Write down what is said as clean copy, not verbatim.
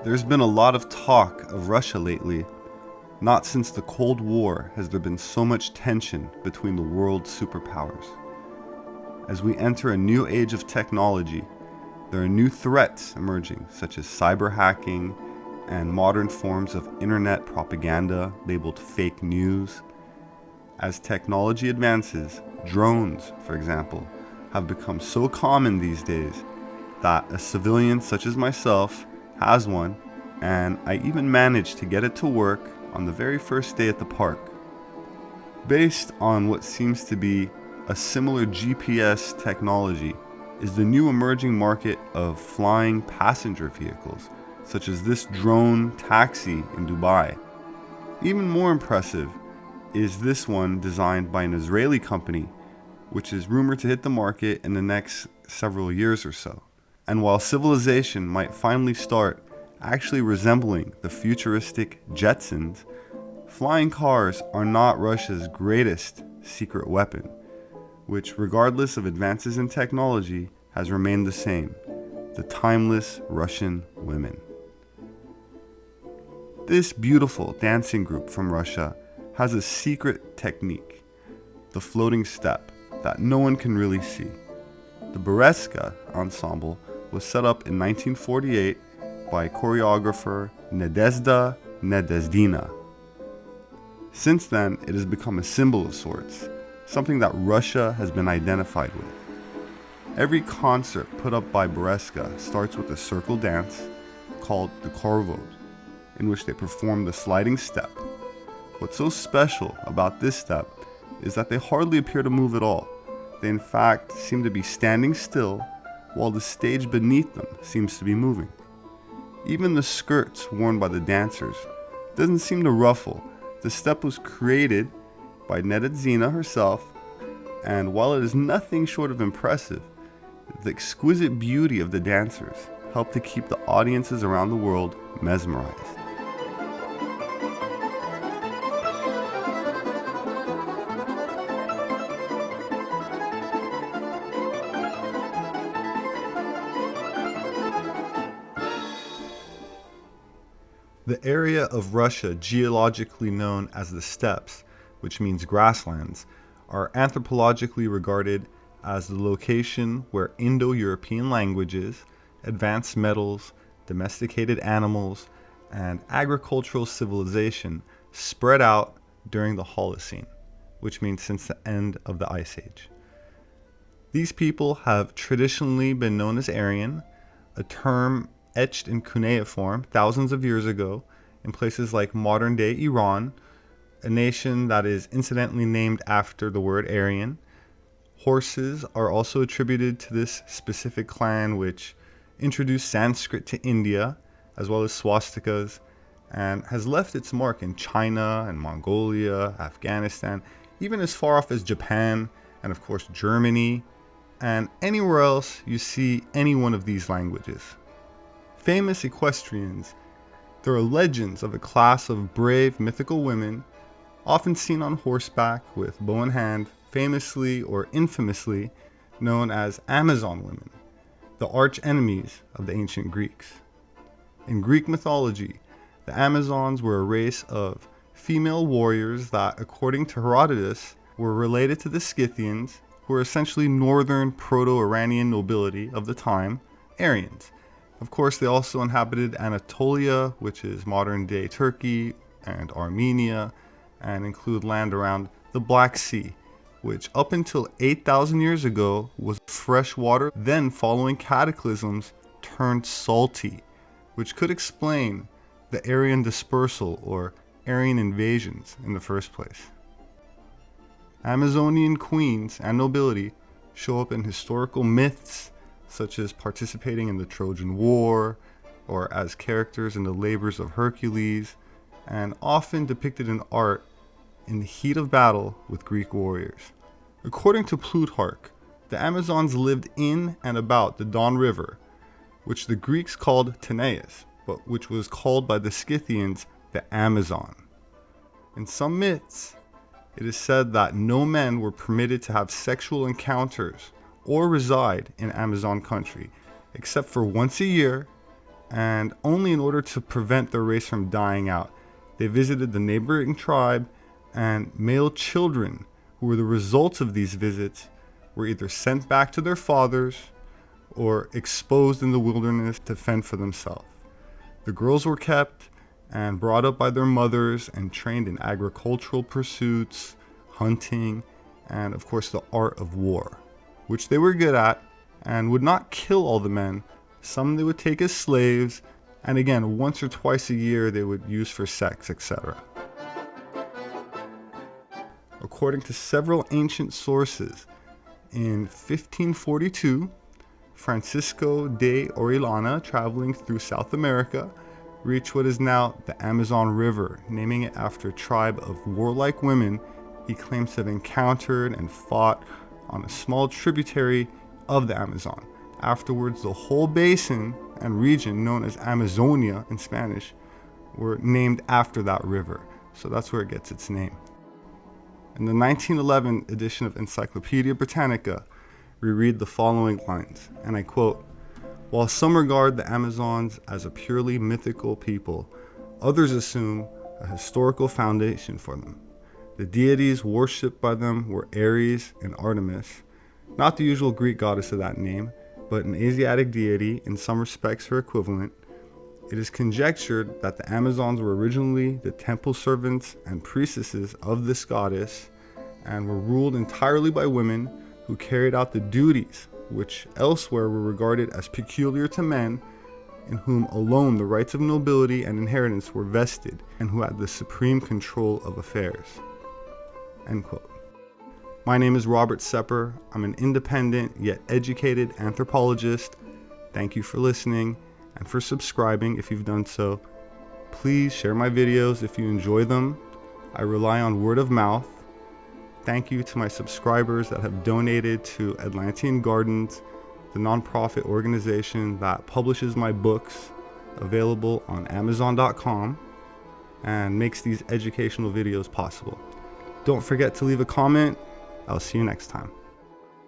There's been a lot of talk of Russia lately. Not since the Cold War has there been so much tension between the world's superpowers. As we enter a new age of technology, there are new threats emerging, such as cyber hacking and modern forms of internet propaganda labeled fake news. As technology advances, drones, for example, have become so common these days that a civilian such as myself has one, and I even managed to get it to work on the very first day at the park. Based on what seems to be a similar GPS technology is the new emerging market of flying passenger vehicles, such as this drone taxi in Dubai. Even more impressive is this one designed by an Israeli company, which is rumored to hit the market in the next several years or so. And while civilization might finally start actually resembling the futuristic Jetsons, flying cars are not Russia's greatest secret weapon, which, regardless of advances in technology, has remained the same: the timeless Russian women. This beautiful dancing group from Russia has a secret technique, the floating step, that no one can really see. The Bereska ensemble was set up in 1948 by choreographer Nadezhda Nadezdina. Since then, it has become a symbol of sorts, something that Russia has been identified with. Every concert put up by Bereska starts with a circle dance called the Korvod, in which they perform the sliding step. What's so special about this step is that they hardly appear to move at all. They in fact seem to be standing still while the stage beneath them seems to be moving. Even the skirts worn by the dancers doesn't seem to ruffle. The step was created by Nadezhda herself, and while it is nothing short of impressive, the exquisite beauty of the dancers helped to keep the audiences around the world mesmerized. The area of Russia geologically known as the steppes, which means grasslands, are anthropologically regarded as the location where Indo-European languages, advanced metals, domesticated animals, and agricultural civilization spread out during the Holocene, which means since the end of the Ice Age. These people have traditionally been known as Aryan, a term etched in cuneiform thousands of years ago in places like modern-day Iran, a nation that is incidentally named after the word Aryan. Horses are also attributed to this specific clan, which introduced Sanskrit to India, as well as swastikas, and has left its mark in China and Mongolia, Afghanistan, even as far off as Japan, and of course Germany, and anywhere else you see any one of these languages. Famous equestrians, there are legends of a class of brave mythical women, often seen on horseback with bow in hand, famously or infamously known as Amazon women, the arch enemies of the ancient Greeks. In Greek mythology, the Amazons were a race of female warriors that, according to Herodotus, were related to the Scythians, who were essentially northern Proto-Iranian nobility of the time, Aryans. Of course, they also inhabited Anatolia, which is modern-day Turkey, and Armenia, and include land around the Black Sea, which up until 8,000 years ago was fresh water, then following cataclysms turned salty, which could explain the Aryan dispersal or Aryan invasions in the first place. Amazonian queens and nobility show up in historical myths, such as participating in the Trojan War, or as characters in the labors of Hercules, and often depicted in art in the heat of battle with Greek warriors. According to Plutarch, the Amazons lived in and about the Don River, which the Greeks called Tanais, but which was called by the Scythians the Amazon. In some myths, it is said that no men were permitted to have sexual encounters or reside in Amazon country, except for once a year and only in order to prevent their race from dying out. They visited the neighboring tribe, and male children who were the results of these visits were either sent back to their fathers or exposed in the wilderness to fend for themselves. The girls were kept and brought up by their mothers and trained in agricultural pursuits, hunting, and of course the art of war, which they were good at, and would not kill all the men. Some they would take as slaves, and again, once or twice a year they would use for sex, etc. According to several ancient sources, in 1542, Francisco de Orellana, traveling through South America, reached what is now the Amazon River, naming it after a tribe of warlike women he claims to have encountered and fought on a small tributary of the Amazon. Afterwards, the whole basin and region, known as Amazonia in Spanish, were named after that river. So that's where it gets its name. In the 1911 edition of Encyclopedia Britannica, we read the following lines, and I quote, "While some regard the Amazons as a purely mythical people, others assume a historical foundation for them. The deities worshipped by them were Ares and Artemis, not the usual Greek goddess of that name, but an Asiatic deity, in some respects her equivalent. It is conjectured that the Amazons were originally the temple servants and priestesses of this goddess, and were ruled entirely by women who carried out the duties which elsewhere were regarded as peculiar to men, in whom alone the rights of nobility and inheritance were vested, and who had the supreme control of affairs." End quote. My name is Robert Sepper. I'm an independent yet educated anthropologist. Thank you for listening and for subscribing if you've done so. Please share my videos if you enjoy them. I rely on word of mouth. Thank you to my subscribers that have donated to Atlantean Gardens, the nonprofit organization that publishes my books, available on Amazon.com, and makes these educational videos possible. Don't forget to leave a comment. I'll see you next time.